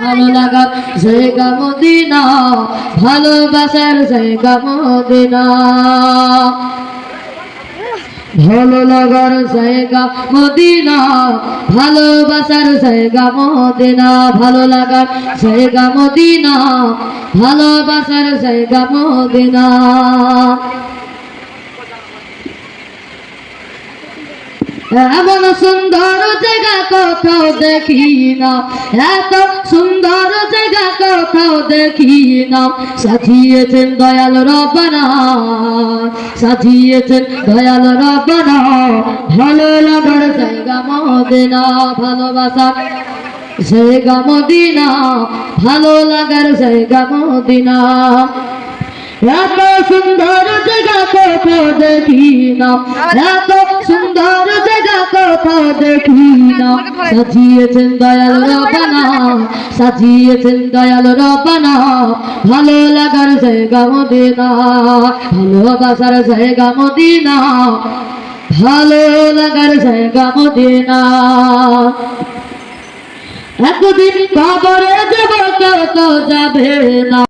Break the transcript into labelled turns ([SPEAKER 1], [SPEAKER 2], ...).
[SPEAKER 1] ভালো লাগার জায়গা মদিনা, ভালোবাসার জায়গা মদিনা। ভালো লাগার জায়গা মদিনা, ভালোবাসার জায়গা মদিনা। ভালো লাগার জায়গা মদিনা, ভালোবাসার জায়গা মদিনা। এমন সুন্দর জায়গা কোথাও দেখি না, এত সুন্দর জায়গা কোথাও দেখি না। সাজিয়েছেন দয়াল রব্বানা, সাজিয়েছেন দয়াল রব্বানা, ভালো লাগার জায়গা মদিনা, ভালোবাসা জায়গা মদিনা, ভালো লাগার জায়গা মদিনা। এত সুন্দর জায়গা কোথাও দেখি না, এত সুন্দর জায়গা কোথাও দেখি না। সাজিয়েছেন দয়াল রব্বানা, সাজিয়েছেন দয়াল রব্বানা, ভালো লাগার জায়গা মদিনা, ভালোবাসার জায়গা মদিনা, ভালো লাগার জায়গা মদিনা। একদিন কবরে যাব কেউ তো যাবে না।